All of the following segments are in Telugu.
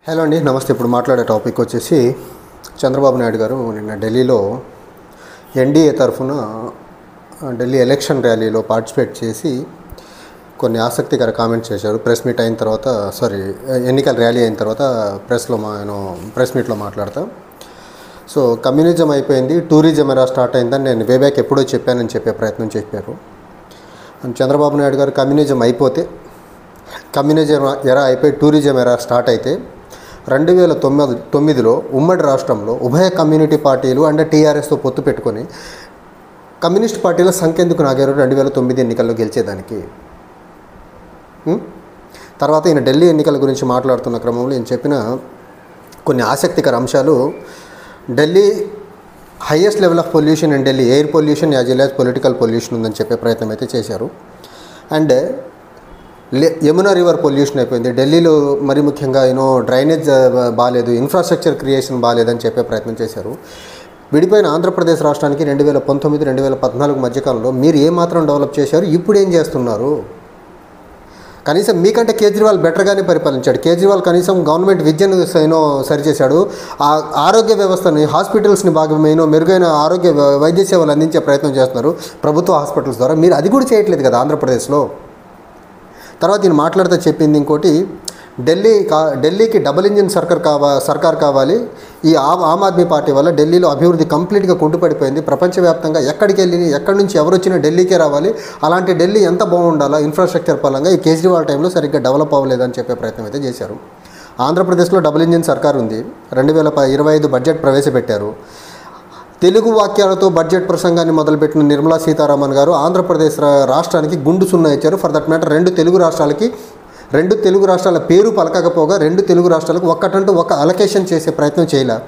హలో అండి, నమస్తే. ఇప్పుడు మాట్లాడే టాపిక్ వచ్చేసి చంద్రబాబు నాయుడు గారు నిన్న ఢిల్లీలో ఎన్డీఏ తరఫున ఢిల్లీ ఎలక్షన్ ర్యాలీలో పార్టిసిపేట్ చేసి కొన్ని ఆసక్తికర కామెంట్స్ చేశారు. ప్రెస్ మీట్ అయిన తర్వాత ఎన్నికల ర్యాలీ అయిన తర్వాత ప్రెస్ మీట్లో మాట్లాడతా. సో కమ్యూనిజం అయిపోయింది, టూరిజం ఎలా స్టార్ట్ అయిందని నేను వేబ్యాక్ ఎప్పుడో చెప్పానని చెప్పే ప్రయత్నం చెప్పారు. చంద్రబాబు నాయుడు గారు కమ్యూనిజం ఎరా అయిపోయి టూరిజం ఎరా స్టార్ట్ అయితే 2009లో ఉమ్మడి రాష్ట్రంలో ఉభయ కమ్యూనిటీ పార్టీలు అండ్ టీఆర్ఎస్తో పొత్తు పెట్టుకొని కమ్యూనిస్ట్ పార్టీల సంఖ్య ఎందుకు నాగారు 2009 ఎన్నికల్లో గెలిచేదానికి. తర్వాత ఈయన ఢిల్లీ ఎన్నికల గురించి మాట్లాడుతున్న క్రమంలో నేను చెప్పిన కొన్ని ఆసక్తికర అంశాలు, Delhi highest level of pollution in Delhi, air pollution as well as political pollution ఉందని చెప్పే ప్రయత్నం అయితే చేశారు. అండ్ యమునా రివర్ పొల్యూషన్ అయిపోయింది ఢిల్లీలో, మరి ముఖ్యంగా డ్రైనేజ్ బాగాలేదు, ఇన్ఫ్రాస్ట్రక్చర్ క్రియేషన్ బాగాలేదని చెప్పే ప్రయత్నం చేశారు. విడిపోయిన ఆంధ్రప్రదేశ్ రాష్ట్రానికి 2019-2014 మధ్యకాలంలో మీరు ఏమాత్రం డెవలప్ చేశారు, ఇప్పుడు ఏం చేస్తున్నారు? కనీసం మీకంటే కేజ్రీవాల్ బెటర్గానే పరిపాలించాడు. కేజ్రీవాల్ కనీసం గవర్నమెంట్ విద్యను సరిచేశాడు, ఆరోగ్య వ్యవస్థని, హాస్పిటల్స్ని బాగా మెరుగైన ఆరోగ్య వైద్య సేవలు అందించే ప్రయత్నం చేస్తున్నారు ప్రభుత్వ హాస్పిటల్స్ ద్వారా. మీరు అది కూడా చేయట్లేదు కదా ఆంధ్రప్రదేశ్లో. తర్వాత నేను మాట్లాడితే చెప్పింది ఇంకోటి, ఢిల్లీకి డబుల్ ఇంజిన్ సర్కార్ కావాలి. ఈ ఆమ్ ఆద్మీ పార్టీ వల్ల ఢిల్లీలో అభివృద్ధి కంప్లీట్గా కుంటుపడిపోయింది. ప్రపంచవ్యాప్తంగా ఎక్కడి నుంచి ఎవరు వచ్చినా ఢిల్లీకే రావాలి. అలాంటి ఢిల్లీ ఎంత బాగుండాలా ఇన్ఫ్రాస్ట్రక్చర్ పరంగా, ఈ కేజ్రీవాల్ టైంలో సరిగ్గా డెవలప్ అవ్వలేదని చెప్పే ప్రయత్నం అయితే చేశారు. ఆంధ్రప్రదేశ్లో డబుల్ ఇంజిన్ సర్కార్ ఉంది. 2025 బడ్జెట్ ప్రవేశపెట్టారు. తెలుగు వాక్యాలతో బడ్జెట్ ప్రసంగాన్ని మొదలుపెట్టిన నిర్మలా సీతారామన్ గారు ఆంధ్రప్రదేశ్ రాష్ట్రానికి గుండు సున్నా ఇచ్చారు. ఫర్ దట్ మ్యాటర్ రెండు తెలుగు రాష్ట్రాల పేరు పలకకపోగా 2 తెలుగు రాష్ట్రాలకు ఒక అలొకేషన్ చేసే ప్రయత్నం చేయలే.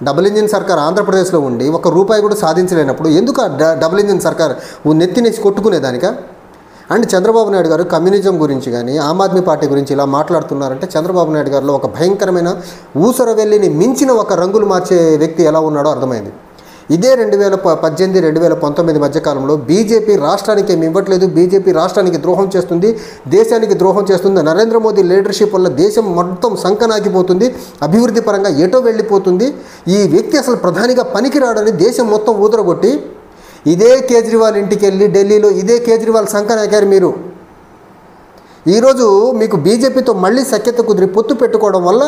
డబుల్ ఇంజిన్ సర్కార్ ఆంధ్రప్రదేశ్లో ఉండి ₹1 కూడా సాధించలేనప్పుడు ఎందుకు డబుల్ ఇంజిన్ సర్కార్ నెత్తినేసి కొట్టుకునేదానిక? అండ్ చంద్రబాబు నాయుడు గారు కమ్యూనిజం గురించి కానీ ఆమ్ ఆద్మీ పార్టీ గురించి ఇలా మాట్లాడుతున్నారంటే చంద్రబాబు నాయుడు గారిలో ఒక భయంకరమైన ఊసరవెల్లిని మించిన ఒక రంగులు మార్చే వ్యక్తి ఎలా ఉన్నాడో అర్థమైంది. ఇదే 2018-2019 మధ్యకాలంలో బీజేపీ రాష్ట్రానికి ఏమి ఇవ్వట్లేదు, బీజేపీ రాష్ట్రానికి ద్రోహం చేస్తుంది, దేశానికి ద్రోహం చేస్తుంది, నరేంద్ర మోదీ లీడర్షిప్ వల్ల దేశం మొత్తం సంకనాగిపోతుంది, అభివృద్ధి పరంగా ఎటో వెళ్ళిపోతుంది, ఈ వ్యక్తి అసలు ప్రధానిగా పనికిరాడని దేశం మొత్తం ఊదరగొట్టి ఇదే కేజ్రీవాల్ ఇంటికి వెళ్ళి ఢిల్లీలో ఇదే కేజ్రీవాల్ సంకనాకారు మీరు. ఈరోజు మీకు బీజేపీతో మళ్ళీ సఖ్యత కుదిరి పొత్తు పెట్టుకోవడం వల్ల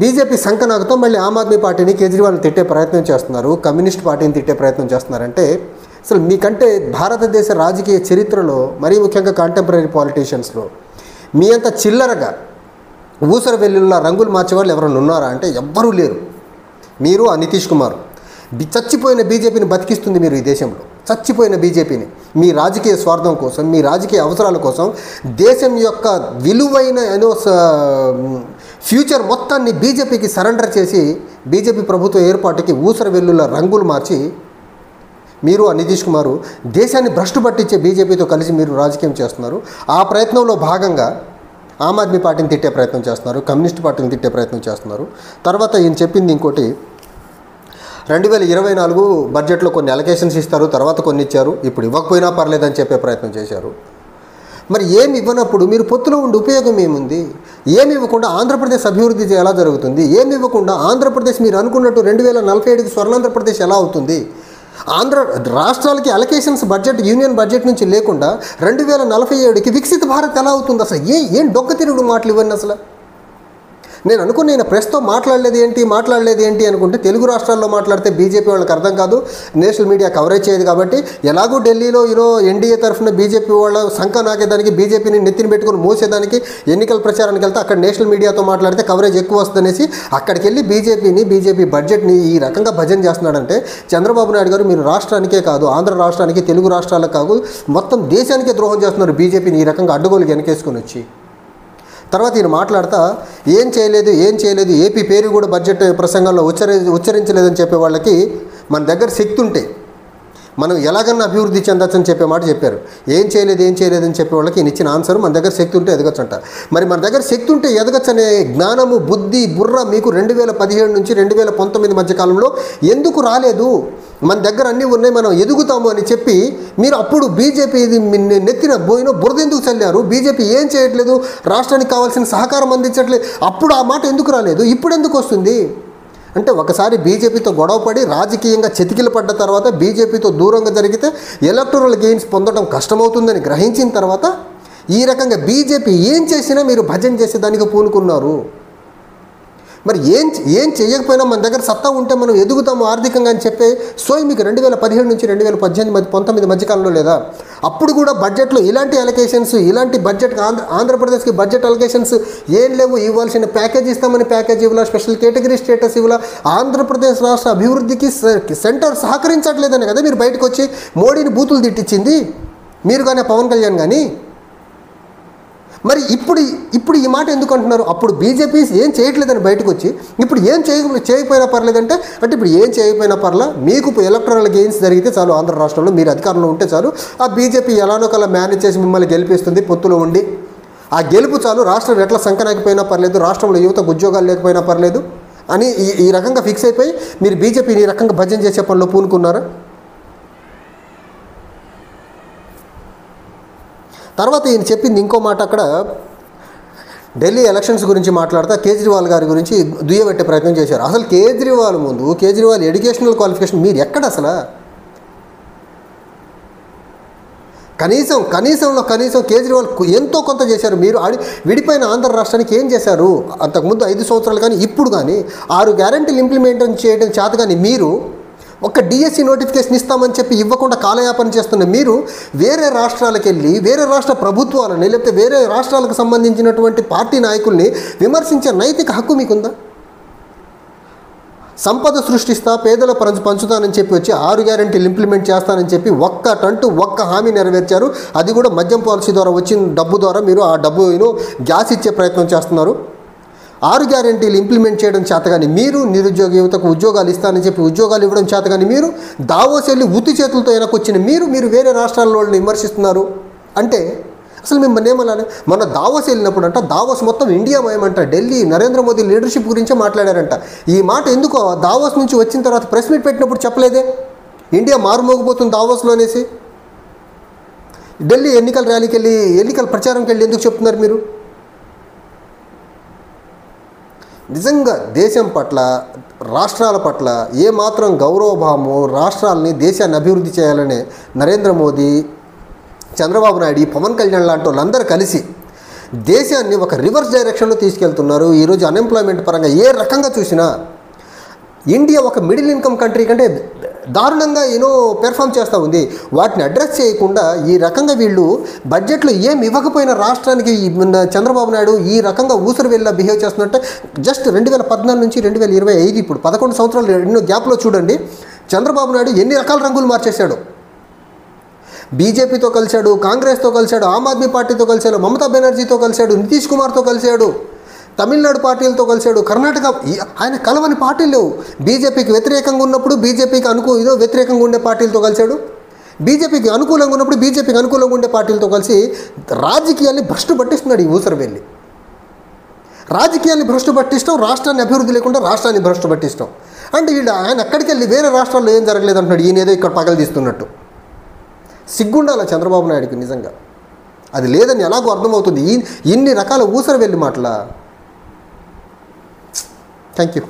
బీజేపీ సంకనాకుతో మళ్ళీ ఆమ్ ఆద్మీ పార్టీని కేజ్రీవాల్ని తిట్టే ప్రయత్నం చేస్తున్నారు, కమ్యూనిస్ట్ పార్టీని తిట్టే ప్రయత్నం చేస్తున్నారంటే అసలు మీకంటే భారతదేశ రాజకీయ చరిత్రలో మరీ ముఖ్యంగా కాంటెంపరీ పాలిటీషియన్స్లో మీ అంత చిల్లరగా ఊసర వెల్లుల్లా రంగులు మార్చేవాళ్ళు ఎవరైనా ఉన్నారా అంటే ఎవ్వరూ లేరు. మీరు ఆ నితీష్ కుమార్ చచ్చిపోయిన బీజేపీని బతికిస్తుంది మీరు ఈ దేశంలో. చచ్చిపోయిన బీజేపీని మీ రాజకీయ స్వార్థం కోసం, మీ రాజకీయ అవసరాల కోసం దేశం యొక్క విలువైన ఫ్యూచర్ మొత్తాన్ని బీజేపీకి సరెండర్ చేసి బీజేపీ ప్రభుత్వ ఏర్పాటుకి ఊసర వెల్లుల రంగులు మార్చి మీరు ఆ నితీష్ కుమారు దేశాన్ని భ్రష్టు పట్టించే బీజేపీతో కలిసి మీరు రాజకీయం చేస్తున్నారు. ఆ ప్రయత్నంలో భాగంగా ఆమ్ ఆద్మీ పార్టీని తిట్టే ప్రయత్నం చేస్తున్నారు, కమ్యూనిస్ట్ పార్టీని తిట్టే ప్రయత్నం చేస్తున్నారు. తర్వాత ఈయన చెప్పింది ఇంకోటి, 2024 బడ్జెట్లో కొన్ని అలొకేషన్స్ ఇస్తారు, తర్వాత కొన్ని ఇచ్చారు, ఇప్పుడు ఇవ్వకపోయినా పర్లేదని చెప్పే ప్రయత్నం చేశారు. మరి ఏమి ఇవ్వనప్పుడు మీరు పొత్తులో ఉండి ఉపయోగం ఏముంది? ఏమి ఇవ్వకుండా ఆంధ్రప్రదేశ్ అభివృద్ధి ఎలా జరుగుతుంది? ఏమి ఇవ్వకుండా ఆంధ్రప్రదేశ్ మీరు అనుకున్నట్టు 2047కి స్వర్ణాంధ్రప్రదేశ్ ఎలా అవుతుంది? రాష్ట్రాలకి అలొకేషన్స్ యూనియన్ బడ్జెట్ నుంచి లేకుండా 2047కి వికసిత భారత్ ఎలా అవుతుంది? అసలు ఏం డొక్క తిరుగుడు మాటలు ఇవన్నీ అసలు. నేను అనుకున్న నేను ప్రెస్తో మాట్లాడలేదు ఏంటి అనుకుంటే తెలుగు రాష్ట్రాల్లో మాట్లాడితే బీజేపీ వాళ్ళకి అర్థం కాదు, నేషనల్ మీడియా కవరేజ్ చేయదు కాబట్టి ఎలాగూ ఢిల్లీలో ఎన్డీఏ తరఫున బీజేపీ వాళ్ళ సంఖ నాకేదానికి, బీజేపీని నెత్తిని పెట్టుకుని మోసేదానికి ఎన్నికల ప్రచారానికి వెళ్తే అక్కడ నేషనల్ మీడియాతో మాట్లాడితే కవరేజ్ ఎక్కువ వస్తుందనేసి అక్కడికి వెళ్ళి బీజేపీ బడ్జెట్ని ఈ రకంగా భజన చేస్తున్నాడంటే చంద్రబాబు నాయుడు గారు మీరు రాష్ట్రానికే కాదు, ఆంధ్ర రాష్ట్రానికి, తెలుగు రాష్ట్రాలకు కాదు, మొత్తం దేశానికే ద్రోహం చేస్తున్నారు బీజేపీని ఈ రకంగా అడ్డుగోలు వెనకేసుకొని వచ్చి. తర్వాత ఈయన మాట్లాడతా ఏం చేయలేదు ఏపీ పేరు కూడా బడ్జెట్ ప్రసంగంలో ఉచ్చరించలేదని చెప్పే వాళ్ళకి మన దగ్గర శక్తి ఉంటే మనం ఎలాగన్నా అభివృద్ధి చెందొచ్చని చెప్పే మాట చెప్పారు. ఏం చేయలేదని చెప్పే వాళ్ళకి ఈయన ఇచ్చిన ఆన్సర్ మన దగ్గర శక్తి ఉంటే ఎదగచ్చంట. మరి మన దగ్గర శక్తి ఉంటే ఎదగచ్చనే జ్ఞానము, బుద్ధి, బుర్ర మీకు 2017 నుంచి 2019 మధ్య కాలంలో ఎందుకు రాలేదు? మన దగ్గర అన్నీ ఉన్నాయి, మనం ఎదుగుతాము అని చెప్పి మీరు అప్పుడు బీజేపీ నెత్తిన పోయిన బురద ఎందుకు చల్లారు? బీజేపీ ఏం చేయట్లేదు, రాష్ట్రానికి కావాల్సిన సహకారం అందించట్లేదు, అప్పుడు ఆ మాట ఎందుకు రాలేదు? ఇప్పుడు ఎందుకు వస్తుంది అంటే ఒకసారి బీజేపీతో గొడవపడి రాజకీయంగా చెతికిలు పడ్డ తర్వాత బీజేపీతో దూరంగా జరిగితే ఎలక్టోరల్ గెయిన్స్ పొందడం కష్టమవుతుందని గ్రహించిన తర్వాత ఈ రకంగా బీజేపీ ఏం చేసినా మీరు భజన చేసేదానికి పూనుకున్నారు. మరి ఏం చేయకపోయినా మన దగ్గర సత్తా ఉంటే మనం ఎదుగుతాము ఆర్థికంగా అని చెప్పే సోయి మీకు 2017 నుంచి 2019 మధ్యకాలంలో లేదా? అప్పుడు కూడా బడ్జెట్లో ఇలాంటి అలొకేషన్స్, ఇలాంటి బడ్జెట్ ఆంధ్రప్రదేశ్కి బడ్జెట్ అలొకేషన్స్ ఏం లేవు. ఇవ్వాల్సిన ప్యాకేజ్ ఇస్తామని ప్యాకేజ్ ఇవ్వాల, స్పెషల్ కేటగిరీ స్టేటస్ ఇవ్వాల, ఆంధ్రప్రదేశ్ రాష్ట్ర అభివృద్ధికి సెంటర్ సహకరించట్లేదని కదా మీరు బయటకు వచ్చి మోడీని బూతులు తిట్టించింది మీరు కానీ పవన్ కళ్యాణ్ కానీ. మరి ఇప్పుడు ఈ మాట ఎందుకు అంటున్నారు? అప్పుడు బీజేపీ ఏం చేయట్లేదని బయటకు వచ్చి ఇప్పుడు ఏం చేయకపోయినా పర్లేదంటే ఇప్పుడు ఏం చేయకపోయినా పర్లా, మీకు ఎలక్టోరల్ గెయిన్స్ జరిగితే చాలు, ఆంధ్ర రాష్ట్రంలో మీరు అధికారంలో ఉంటే చాలు, ఆ బీజేపీ ఎలానో కలా మేనేజ్ చేసి మిమ్మల్ని గెలిపిస్తుంది పొత్తులో ఉండి, ఆ గెలుపు చాలు, రాష్ట్రం ఎట్లా సంకనాకపోయినా పర్లేదు, రాష్ట్రంలో యువతకు ఉద్యోగాలు లేకపోయినా పర్లేదు అని ఈ రకంగా ఫిక్స్ అయిపోయి మీరు బీజేపీని ఈ రకంగా భజన చేసే పనిలో పూనుకున్నారా? తర్వాత ఈయన చెప్పింది ఇంకో మాట, అక్కడ ఢిల్లీ ఎలక్షన్స్ గురించి మాట్లాడుతూ కేజ్రీవాల్ గారి గురించి దుయ్యబెట్టే ప్రయత్నం చేశారు. అసలు కేజ్రీవాల్ ఎడ్యుకేషనల్ క్వాలిఫికేషన్ మీరు ఎక్కడ అసలు? కనీసంలో కనీసం కేజ్రీవాల్ ఎంతో కొంత చేశారు. మీరు విడిపోయిన ఆంధ్ర రాష్ట్రానికి ఏం చేశారు? అంతకుముందు 5 సంవత్సరాలు కానీ ఇప్పుడు కానీ 6 గ్యారెంటీలు ఇంప్లిమెంట్ చేయడం చేత కానీ మీరు ఒక డిఎస్సి నోటిఫికేషన్ ఇస్తామని చెప్పి ఇవ్వకుండా కాలయాపన చేస్తున్న మీరు వేరే రాష్ట్రాలకు వెళ్ళి వేరే రాష్ట్ర ప్రభుత్వాలని లేకపోతే వేరే రాష్ట్రాలకు సంబంధించినటువంటి పార్టీ నాయకుల్ని విమర్శించే నైతిక హక్కు మీకుందా? సంపద సృష్టిస్తా, పేదల పంచుతానని చెప్పి వచ్చి 6 గ్యారెంటీలు ఇంప్లిమెంట్ చేస్తానని చెప్పి ఒక్క హామీ నెరవేర్చారు. అది కూడా మద్యం పాలసీ ద్వారా వచ్చిన డబ్బు ద్వారా మీరు ఆ డబ్బును గ్యాస్ ఇచ్చే ప్రయత్నం చేస్తున్నారు. 6 గ్యారెంటీలు ఇంప్లిమెంట్ చేయడం చేతగాని మీరు, నిరుద్యోగ యువతకు ఉద్యోగాలు ఇస్తానని చెప్పి ఉద్యోగాలు ఇవ్వడం చేతగాని మీరు, దావోస్ వెళ్ళి ఉత్తి చేతులతో వెనకొచ్చిన మీరు వేరే రాష్ట్రాల వాళ్ళని విమర్శిస్తున్నారు అంటే అసలు మిమ్మల్ని ఏమనాలి? మన దావోస్ వెళ్ళినప్పుడు అంట, దావోస్ మొత్తం ఇండియా మయమంట, ఢిల్లీ నరేంద్ర మోదీ లీడర్షిప్ గురించే మాట్లాడారంట. ఈ మాట ఎందుకో దావోస్ నుంచి వచ్చిన తర్వాత ప్రెస్ మీట్ పెట్టినప్పుడు చెప్పలేదే? ఇండియా మారుమోగిపోతుంది దావోస్లో అనేసి. ఢిల్లీ ఎన్నికల ర్యాలీకి వెళ్ళి ఎన్నికల ప్రచారంకి వెళ్ళి ఎందుకు చెప్తున్నారు మీరు? నిజంగా దేశం పట్ల, రాష్ట్రాల పట్ల ఏమాత్రం గౌరవభావము, రాష్ట్రాలని, దేశాన్ని అభివృద్ధి చేయాలనే నరేంద్ర మోదీ, చంద్రబాబు నాయుడు, పవన్ కళ్యాణ్ లాంటి వాళ్ళందరూ కలిసి దేశాన్ని ఒక రివర్స్ డైరెక్షన్లో తీసుకెళ్తున్నారు. ఈరోజు అన్ఎంప్లాయ్మెంట్ పరంగా ఏ రకంగా చూసినా ఇండియా ఒక మిడిల్ ఇన్కమ్ కంట్రీ కంటే దారుణంగా పెర్ఫామ్ చేస్తూ ఉంది. వాటిని అడ్రస్ చేయకుండా ఈ రకంగా వీళ్ళు బడ్జెట్లో ఏమి ఇవ్వకపోయిన రాష్ట్రానికి చంద్రబాబు నాయుడు ఈ రకంగా ఊసరు వెళ్ళి బిహేవ్ చేస్తున్నట్టే. జస్ట్ 2014 నుంచి 2025 ఇప్పుడు 11 సంవత్సరాలు ఎన్నో గ్యాప్లో చూడండి చంద్రబాబు నాయుడు ఎన్ని రకాల రంగులు మార్చేశాడు. బీజేపీతో కలిశాడు, కాంగ్రెస్తో కలిశాడు, ఆమ్ ఆద్మీ పార్టీతో కలిశాడు, మమతా బెనర్జీతో కలిశాడు, నితీష్ కుమార్తో కలిశాడు, తమిళనాడు పార్టీలతో కలిశాడు, కర్ణాటక, ఆయన కలవని పార్టీలు లేవు. బీజేపీకి వ్యతిరేకంగా ఉన్నప్పుడు బీజేపీకి వ్యతిరేకంగా ఉండే పార్టీలతో కలిశాడు, బీజేపీకి అనుకూలంగా ఉన్నప్పుడు బీజేపీకి అనుకూలంగా ఉండే పార్టీలతో కలిసి రాజకీయాల్ని భ్రష్టు పట్టిస్తున్నాడు. ఈ ఊసరు వెళ్ళి రాజకీయాన్ని భ్రష్టు పట్టిస్తాం, రాష్ట్రాన్ని అభివృద్ధి లేకుండా రాష్ట్రాన్ని భ్రష్టు పట్టిస్తాం అంటే ఆయన అక్కడికి వెళ్ళి వేరే రాష్ట్రాల్లో ఏం జరగలేదు అంటున్నాడు. ఈయన ఏదో ఇక్కడ పగలదీస్తున్నట్టు. సిగ్గుండాల చంద్రబాబు నాయుడికి నిజంగా. అది లేదని ఎలాగో అర్థమవుతుంది ఇన్ని రకాల ఊసరు వెళ్ళి మాటలా. Thank you.